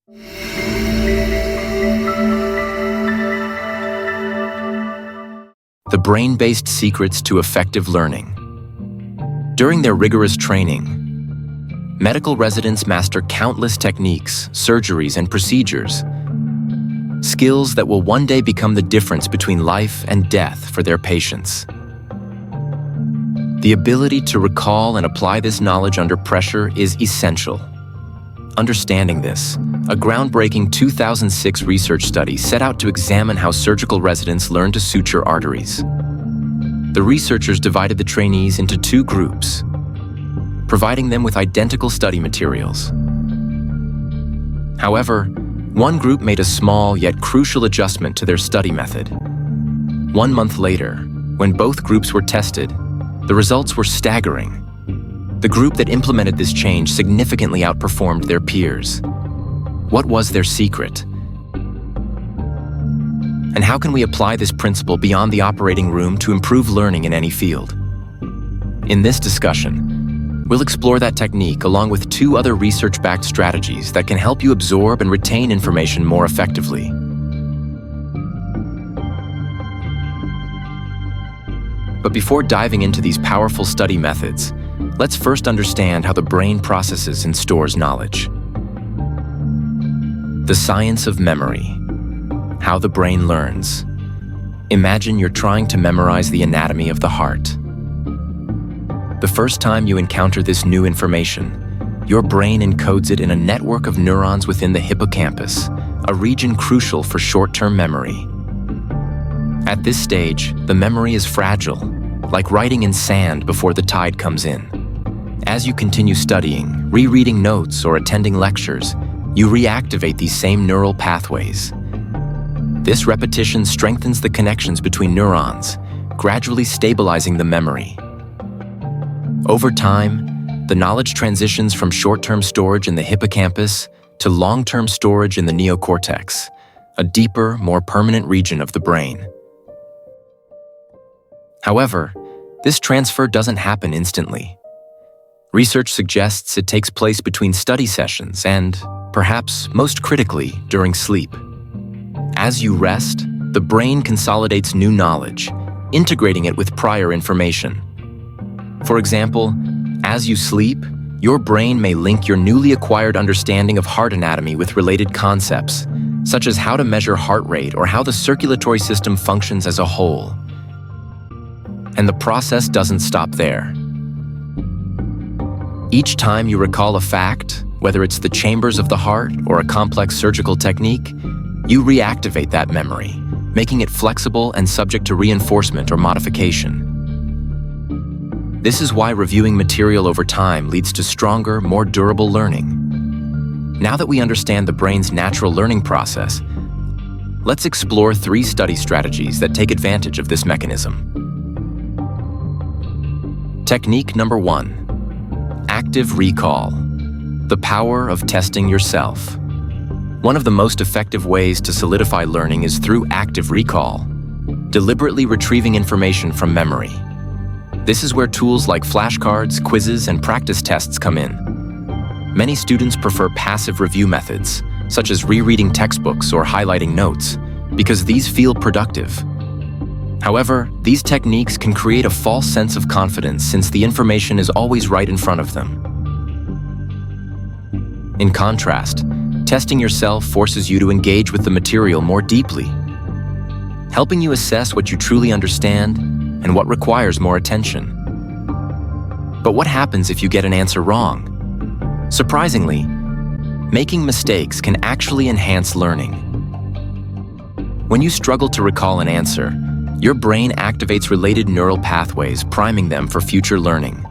The brain-based secrets to effective learning. During their rigorous training, medical residents master countless techniques, surgeries, and procedures, skills that will one day become the difference between life and death for their patients. The ability to recall and apply this knowledge under pressure is essential. Understanding this, a groundbreaking 2006 research study set out to examine how surgical residents learn to suture arteries. The researchers divided the trainees into two groups, providing them with identical study materials. However, one group made a small yet crucial adjustment to their study method. 1 month later, when both groups were tested, the results were staggering. The group that implemented this change significantly outperformed their peers. What was their secret? And how can we apply this principle beyond the operating room to improve learning in any field? In this discussion, we'll explore that technique along with 2 other research-backed strategies that can help you absorb and retain information more effectively. But before diving into these powerful study methods, let's first understand how the brain processes and stores knowledge. The science of memory. How the brain learns. Imagine you're trying to memorize the anatomy of the heart. The first time you encounter this new information, your brain encodes it in a network of neurons within the hippocampus, a region crucial for short-term memory. At this stage, the memory is fragile, like writing in sand before the tide comes in. As you continue studying, rereading notes, or attending lectures, you reactivate these same neural pathways. This repetition strengthens the connections between neurons, gradually stabilizing the memory. Over time, the knowledge transitions from short-term storage in the hippocampus to long-term storage in the neocortex, a deeper, more permanent region of the brain. However, this transfer doesn't happen instantly. Research suggests it takes place between study sessions and, perhaps most critically, during sleep. As you rest, the brain consolidates new knowledge, integrating it with prior information. For example, as you sleep, your brain may link your newly acquired understanding of heart anatomy with related concepts, such as how to measure heart rate or how the circulatory system functions as a whole. And the process doesn't stop there. Each time you recall a fact, whether it's the chambers of the heart or a complex surgical technique, you reactivate that memory, making it flexible and subject to reinforcement or modification. This is why reviewing material over time leads to stronger, more durable learning. Now that we understand the brain's natural learning process, let's explore 3 study strategies that take advantage of this mechanism. Technique number 1, active recall, the power of testing yourself. One of the most effective ways to solidify learning is through active recall, deliberately retrieving information from memory. This is where tools like flashcards, quizzes, and practice tests come in. Many students prefer passive review methods, such as rereading textbooks or highlighting notes, because these feel productive. However, these techniques can create a false sense of confidence since the information is always right in front of them. In contrast, testing yourself forces you to engage with the material more deeply, helping you assess what you truly understand and what requires more attention. But what happens if you get an answer wrong? Surprisingly, making mistakes can actually enhance learning. When you struggle to recall an answer, your brain activates related neural pathways, priming them for future learning.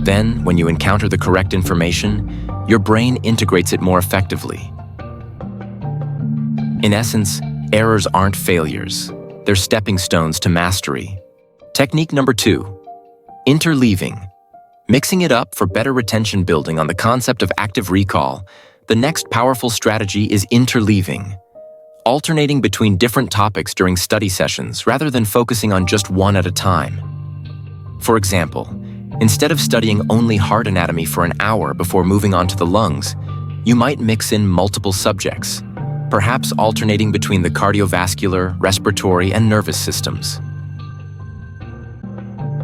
Then, when you encounter the correct information, your brain integrates it more effectively. In essence, errors aren't failures. They're stepping stones to mastery. Technique number 2, interleaving. Mixing it up for better retention building on the concept of active recall, the next powerful strategy is interleaving. Alternating between different topics during study sessions rather than focusing on just one at a time. For example, instead of studying only heart anatomy for an hour before moving on to the lungs, You might mix in multiple subjects, perhaps alternating between the cardiovascular, respiratory, and nervous systems.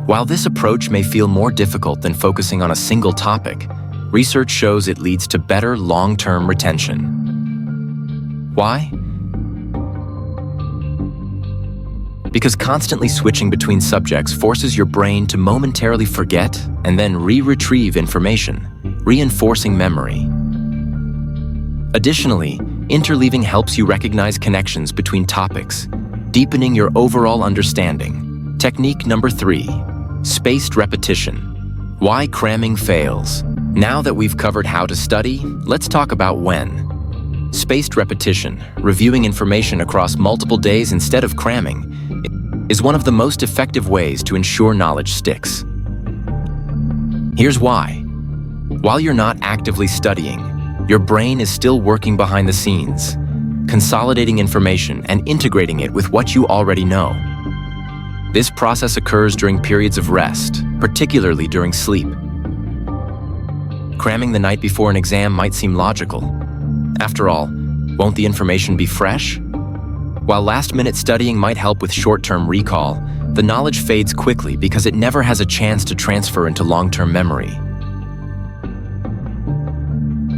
While this approach may feel more difficult than focusing on a single topic, research shows it leads to better long-term retention. Why? Because constantly switching between subjects forces your brain to momentarily forget and then retrieve information, reinforcing memory. Additionally, interleaving helps you recognize connections between topics, deepening your overall understanding. Technique number 3, spaced repetition. Why cramming fails. Now that we've covered how to study, let's talk about when. Spaced repetition, reviewing information across multiple days instead of cramming, is one of the most effective ways to ensure knowledge sticks. Here's why. While you're not actively studying, your brain is still working behind the scenes, consolidating information and integrating it with what you already know. This process occurs during periods of rest, particularly during sleep. Cramming the night before an exam might seem logical. After all, won't the information be fresh? While last-minute studying might help with short-term recall, the knowledge fades quickly because it never has a chance to transfer into long-term memory.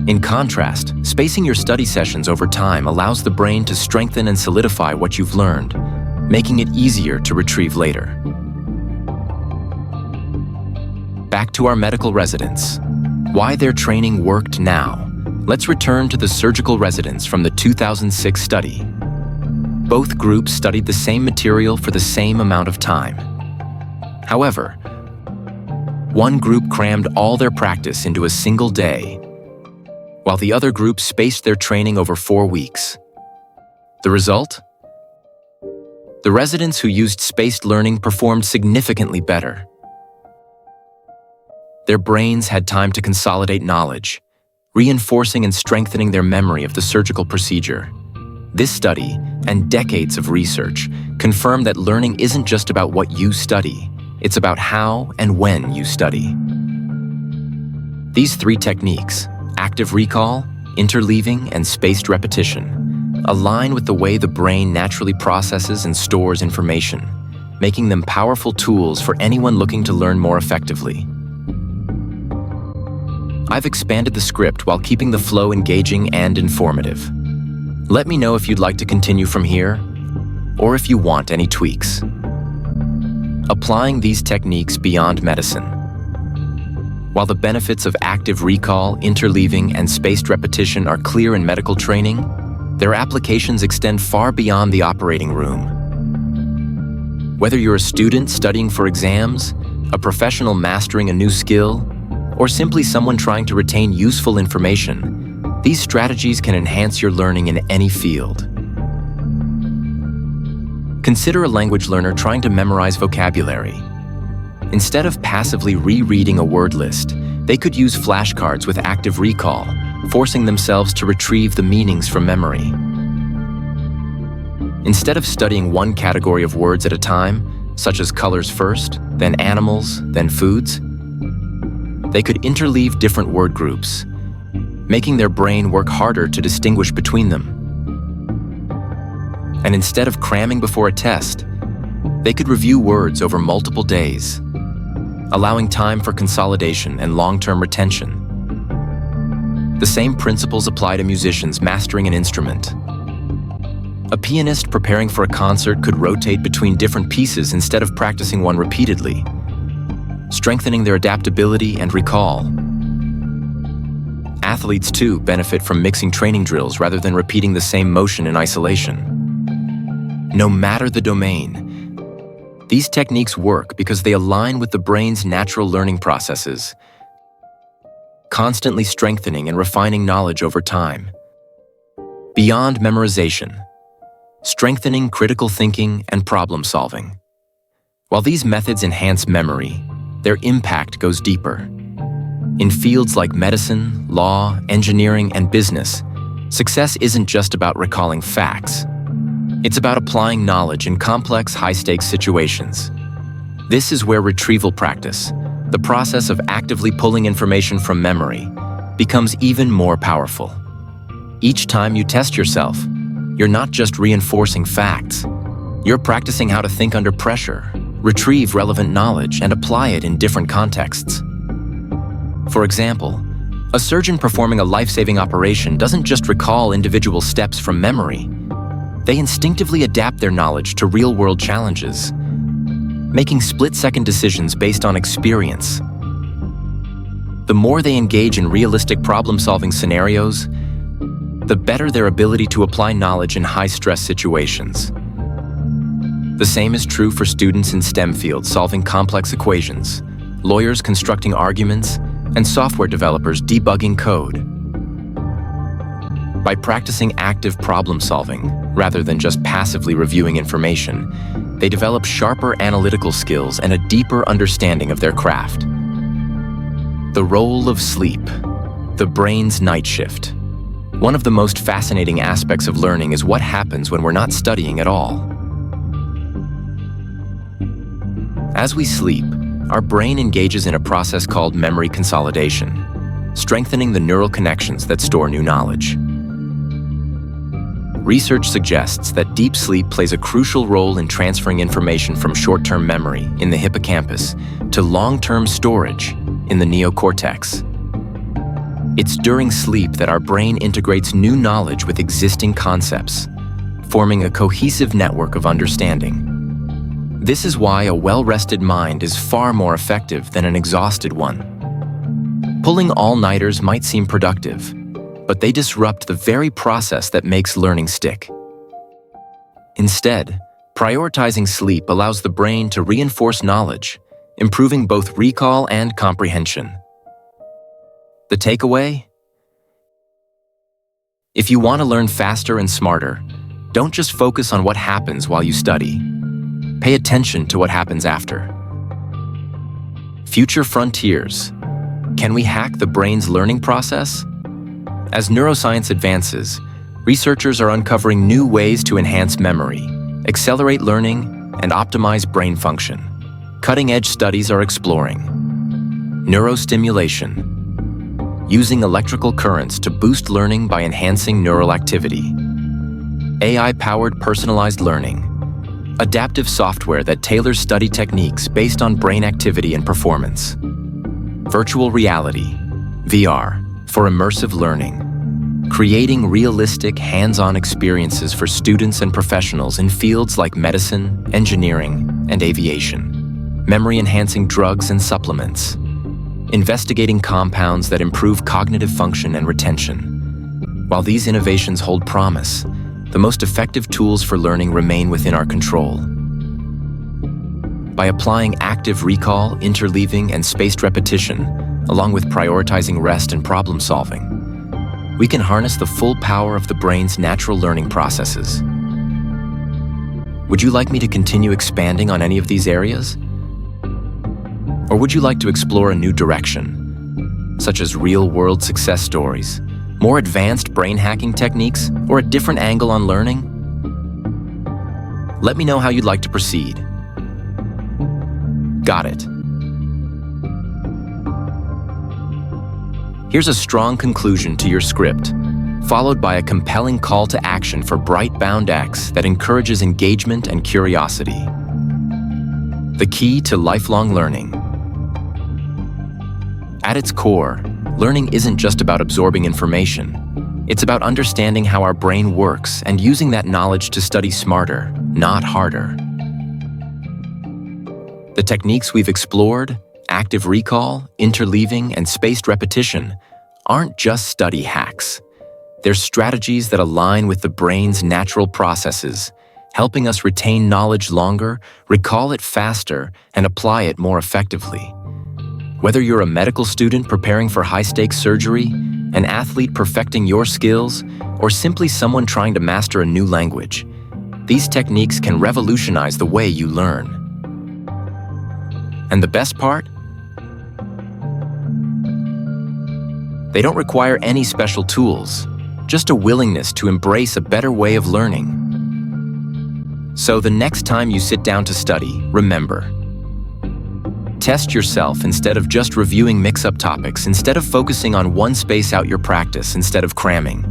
In contrast, spacing your study sessions over time allows the brain to strengthen and solidify what you've learned, making it easier to retrieve later. Back to our medical residents. Why their training worked now. Let's return to the surgical residents from the 2006 study. Both groups studied the same material for the same amount of time. However, one group crammed all their practice into a single day, while the other group spaced their training over 4 weeks. The result? The residents who used spaced learning performed significantly better. Their brains had time to consolidate knowledge, reinforcing and strengthening their memory of the surgical procedure. This study, and decades of research, confirm that learning isn't just about what you study, it's about how and when you study. These 3 techniques, active recall, interleaving, and spaced repetition, align with the way the brain naturally processes and stores information, making them powerful tools for anyone looking to learn more effectively. I've expanded the script while keeping the flow engaging and informative. Let me know if you'd like to continue from here, or if you want any tweaks. Applying these techniques beyond medicine. While the benefits of active recall, interleaving, and spaced repetition are clear in medical training, their applications extend far beyond the operating room. Whether you're a student studying for exams, a professional mastering a new skill, or simply someone trying to retain useful information, these strategies can enhance your learning in any field. Consider a language learner trying to memorize vocabulary. Instead of passively rereading a word list, they could use flashcards with active recall, forcing themselves to retrieve the meanings from memory. Instead of studying one category of words at a time, such as colors first, then animals, then foods, they could interleave different word groups, making their brain work harder to distinguish between them. And instead of cramming before a test, they could review words over multiple days, allowing time for consolidation and long-term retention. The same principles apply to musicians mastering an instrument. A pianist preparing for a concert could rotate between different pieces instead of practicing one repeatedly, strengthening their adaptability and recall. Athletes, too, benefit from mixing training drills rather than repeating the same motion in isolation. No matter the domain, these techniques work because they align with the brain's natural learning processes, constantly strengthening and refining knowledge over time. Beyond memorization, strengthening critical thinking and problem solving. While these methods enhance memory, their impact goes deeper. In fields like medicine, law, engineering, and business, success isn't just about recalling facts. It's about applying knowledge in complex, high-stakes situations. This is where retrieval practice, the process of actively pulling information from memory, becomes even more powerful. Each time you test yourself, you're not just reinforcing facts. You're practicing how to think under pressure, retrieve relevant knowledge, and apply it in different contexts. For example, a surgeon performing a life-saving operation doesn't just recall individual steps from memory. They instinctively adapt their knowledge to real-world challenges, making split-second decisions based on experience. The more they engage in realistic problem-solving scenarios, the better their ability to apply knowledge in high-stress situations. The same is true for students in STEM fields solving complex equations, lawyers constructing arguments, and software developers debugging code. By practicing active problem-solving, rather than just passively reviewing information, they develop sharper analytical skills and a deeper understanding of their craft. The role of sleep, the brain's night shift. One of the most fascinating aspects of learning is what happens when we're not studying at all. As we sleep, our brain engages in a process called memory consolidation, strengthening the neural connections that store new knowledge. Research suggests that deep sleep plays a crucial role in transferring information from short-term memory in the hippocampus to long-term storage in the neocortex. It's during sleep that our brain integrates new knowledge with existing concepts, forming a cohesive network of understanding. This is why a well-rested mind is far more effective than an exhausted one. Pulling all-nighters might seem productive, but they disrupt the very process that makes learning stick. Instead, prioritizing sleep allows the brain to reinforce knowledge, improving both recall and comprehension. The takeaway? If you want to learn faster and smarter, don't just focus on what happens while you study. Pay attention to what happens after. Future frontiers. Can we hack the brain's learning process? As neuroscience advances, researchers are uncovering new ways to enhance memory, accelerate learning, and optimize brain function. Cutting-edge studies are exploring neurostimulation, using electrical currents to boost learning by enhancing neural activity, AI-powered personalized learning, adaptive software that tailors study techniques based on brain activity and performance, virtual reality, VR, for immersive learning, creating realistic, hands-on experiences for students and professionals in fields like medicine, engineering, and aviation, memory-enhancing drugs and supplements, investigating compounds that improve cognitive function and retention. While these innovations hold promise, the most effective tools for learning remain within our control. By applying active recall, interleaving, and spaced repetition, along with prioritizing rest and problem-solving, we can harness the full power of the brain's natural learning processes. Would you like me to continue expanding on any of these areas? Or would you like to explore a new direction, such as real-world success stories, more advanced brain hacking techniques, or a different angle on learning? Let me know how you'd like to proceed. Got it. Here's a strong conclusion to your script, followed by a compelling call to action for BrightBoundX that encourages engagement and curiosity. The key to lifelong learning. At its core, learning isn't just about absorbing information. It's about understanding how our brain works and using that knowledge to study smarter, not harder. The techniques we've explored, active recall, interleaving, and spaced repetition, aren't just study hacks. They're strategies that align with the brain's natural processes, helping us retain knowledge longer, recall it faster, and apply it more effectively. Whether you're a medical student preparing for high-stakes surgery, an athlete perfecting your skills, or simply someone trying to master a new language, these techniques can revolutionize the way you learn. And the best part? They don't require any special tools, just a willingness to embrace a better way of learning. So the next time you sit down to study, remember, Test yourself instead of just reviewing mix-up topics, instead of focusing on one space out your practice instead of cramming.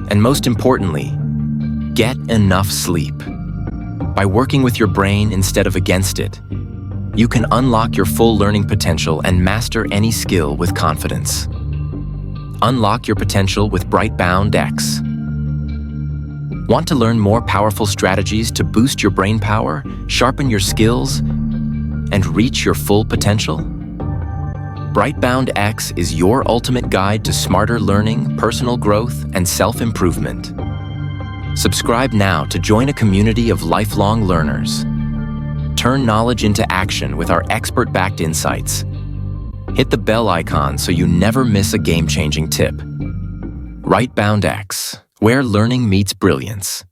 And most importantly, get enough sleep. By working with your brain instead of against it, you can unlock your full learning potential and master any skill with confidence. Unlock your potential with BrightBoundX. Want to learn more powerful strategies to boost your brain power, sharpen your skills, and reach your full potential? BrightBoundX is your ultimate guide to smarter learning, personal growth, and self-improvement. Subscribe now to join a community of lifelong learners. Turn knowledge into action with our expert-backed insights. Hit the bell icon so you never miss a game-changing tip. BrightBoundX, where learning meets brilliance.